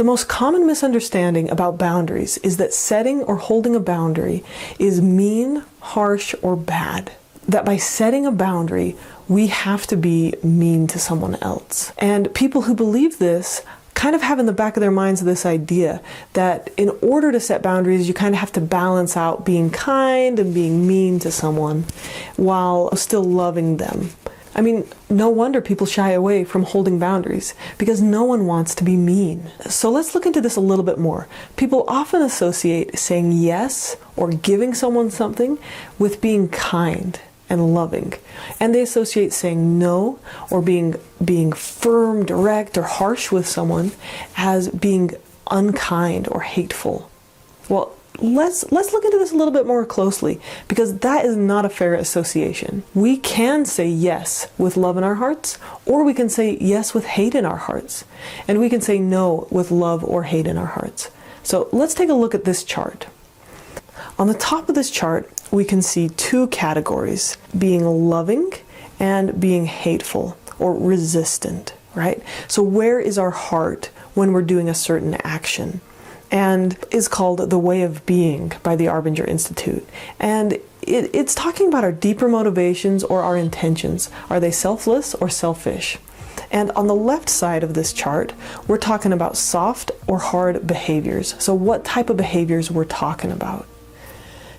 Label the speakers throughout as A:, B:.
A: The most common misunderstanding about boundaries is that setting or holding a boundary is mean, harsh, or bad. That by setting a boundary, we have to be mean to someone else. And people who believe this kind of have in the back of their minds this idea that in order to set boundaries, you kind of have to balance out being kind and being mean to someone while still loving them. I mean, no wonder people shy away from holding boundaries, because no one wants to be mean. So let's look into this a little bit more. People often associate saying yes or giving someone something with being kind and loving. And they associate saying no or being firm, direct, or harsh with someone as being unkind or hateful. Well, let's look into this a little bit more closely, because that is not a fair association. We can say yes with love in our hearts, or we can say yes with hate in our hearts. And we can say no with love or hate in our hearts. So let's take a look at this chart. On the top of this chart, we can see two categories: being loving and being hateful or resistant, right? So where is our heart when we're doing a certain action? And is called The Way of Being by the Arbinger Institute. And it's talking about our deeper motivations or our intentions. Are they selfless or selfish? And on the left side of this chart, we're talking about soft or hard behaviors. So what type of behaviors we're talking about.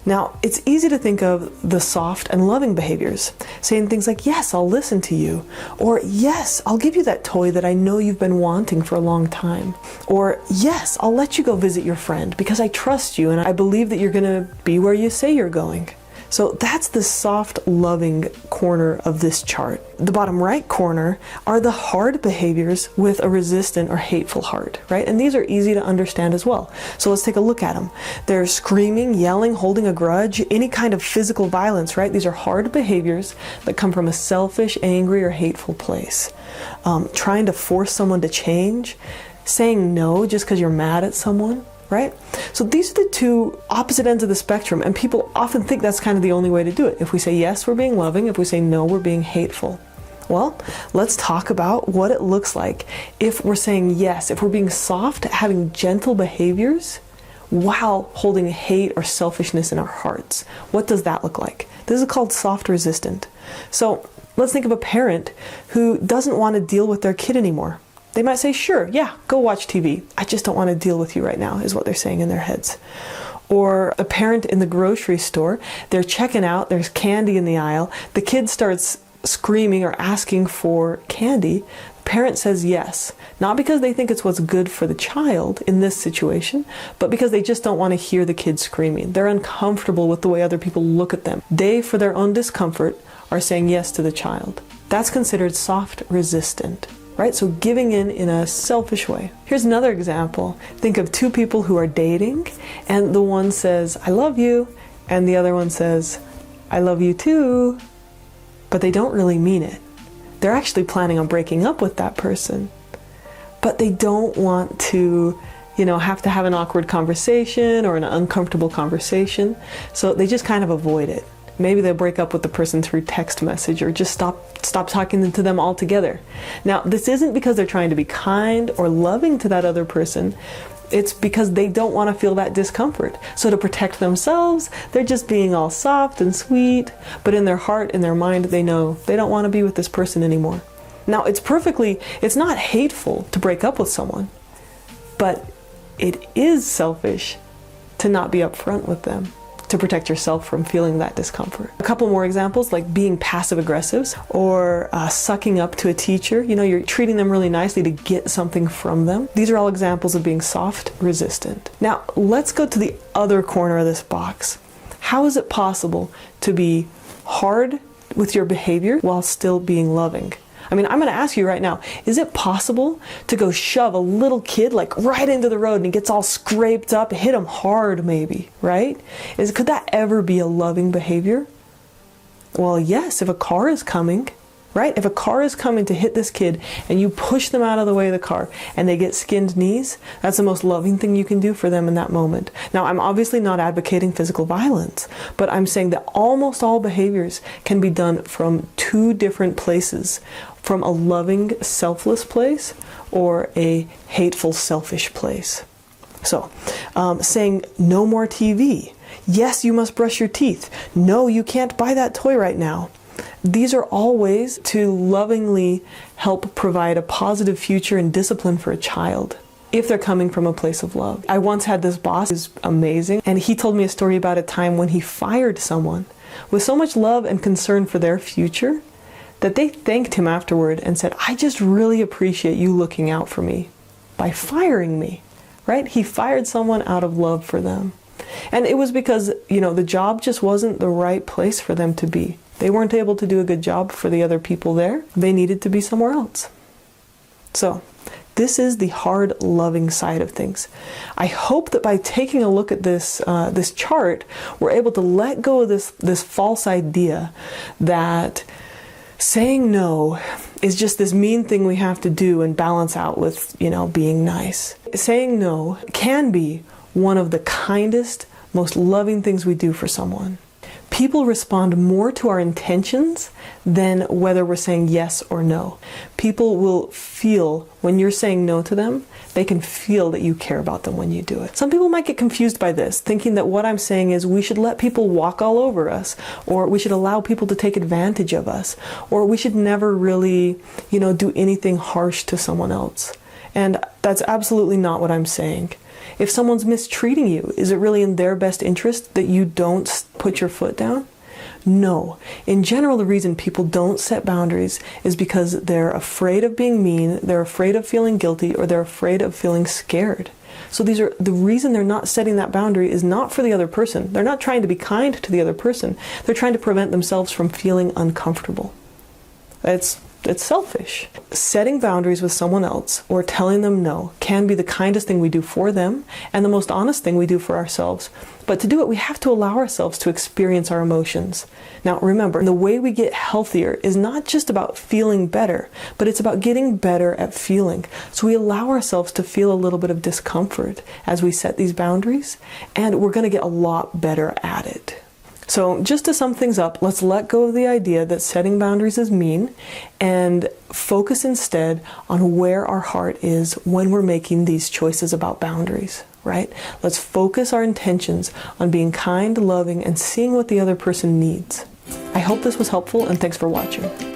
A: Now, it's easy to think of the soft and loving behaviors, saying things like, yes, I'll listen to you, or yes, I'll give you that toy that I know you've been wanting for a long time, or yes, I'll let you go visit your friend because I trust you and I believe that you're going to be where you say you're going. So that's the soft, loving corner of this chart. The bottom right corner are the hard behaviors with a resistant or hateful heart, right? And these are easy to understand as well. So let's take a look at them. They're screaming, yelling, holding a grudge, any kind of physical violence, right? These are hard behaviors that come from a selfish, angry, or hateful place. Trying to force someone to change, saying no just because you're mad at someone. Right? So these are the two opposite ends of the spectrum, and people often think that's kind of the only way to do it. If we say yes, we're being loving. If we say no, we're being hateful. Well, let's talk about what it looks like if we're saying yes, if we're being soft, having gentle behaviors while holding hate or selfishness in our hearts. What does that look like? This is called soft resistant. So let's think of a parent who doesn't want to deal with their kid anymore. They might say, sure, yeah, go watch TV. I just don't want to deal with you right now, is what they're saying in their heads. Or a parent in the grocery store, they're checking out, there's candy in the aisle. The kid starts screaming or asking for candy. The parent says yes, not because they think it's what's good for the child in this situation, but because they just don't want to hear the kid screaming. They're uncomfortable with the way other people look at them. They, for their own discomfort, are saying yes to the child. That's considered soft resistant. Right? So giving in a selfish way. Here's another example. Think of two people who are dating, and the one says, I love you, and the other one says, I love you too, but they don't really mean it. They're actually planning on breaking up with that person, but they don't want to, have to have an awkward conversation or an uncomfortable conversation, so they just kind of avoid it. Maybe they'll break up with the person through text message or just stop talking to them altogether. Now, this isn't because they're trying to be kind or loving to that other person. It's because they don't want to feel that discomfort. So to protect themselves, they're just being all soft and sweet, but in their heart, in their mind, they know they don't want to be with this person anymore. Now, it's not hateful to break up with someone, but it is selfish to not be upfront with them, to protect yourself from feeling that discomfort. A couple more examples, like being passive aggressive or sucking up to a teacher. You're treating them really nicely to get something from them. These are all examples of being soft resistant. Now, let's go to the other corner of this box. How is it possible to be hard with your behavior while still being loving? I'm going to ask you right now, is it possible to go shove a little kid right into the road and he gets all scraped up, hit him hard maybe, right? Could that ever be a loving behavior? Well, yes, if a car is coming right? If a car is coming to hit this kid and you push them out of the way of the car and they get skinned knees, that's the most loving thing you can do for them in that moment. Now, I'm obviously not advocating physical violence, but I'm saying that almost all behaviors can be done from two different places, from a loving, selfless place or a hateful, selfish place. So, saying no more TV. Yes, you must brush your teeth. No, you can't buy that toy right now. These are all ways to lovingly help provide a positive future and discipline for a child if they're coming from a place of love. I once had this boss who's amazing, and he told me a story about a time when he fired someone with so much love and concern for their future that they thanked him afterward and said, "I just really appreciate you looking out for me by firing me," right? He fired someone out of love for them. And it was because, the job just wasn't the right place for them to be. They weren't able to do a good job for the other people there. They needed to be somewhere else. So, this is the hard, loving side of things. I hope that by taking a look at this chart, we're able to let go of this false idea that saying no is just this mean thing we have to do and balance out with, being nice. Saying no can be one of the kindest, most loving things we do for someone. People respond more to our intentions than whether we're saying yes or no. People will feel when you're saying no to them, they can feel that you care about them when you do it. Some people might get confused by this, thinking that what I'm saying is we should let people walk all over us, or we should allow people to take advantage of us, or we should never really, do anything harsh to someone else. And that's absolutely not what I'm saying. If someone's mistreating you, is it really in their best interest that you don't put your foot down? No. In general, the reason people don't set boundaries is because they're afraid of being mean, they're afraid of feeling guilty, or they're afraid of feeling scared. So the reason they're not setting that boundary is not for the other person. They're not trying to be kind to the other person. They're trying to prevent themselves from feeling uncomfortable. It's selfish. Setting boundaries with someone else or telling them no can be the kindest thing we do for them and the most honest thing we do for ourselves. But to do it, we have to allow ourselves to experience our emotions. Now, remember, the way we get healthier is not just about feeling better, but it's about getting better at feeling. So we allow ourselves to feel a little bit of discomfort as we set these boundaries, and we're going to get a lot better at it. So just to sum things up, let's let go of the idea that setting boundaries is mean and focus instead on where our heart is when we're making these choices about boundaries, right? Let's focus our intentions on being kind, loving, and seeing what the other person needs. I hope this was helpful, and thanks for watching.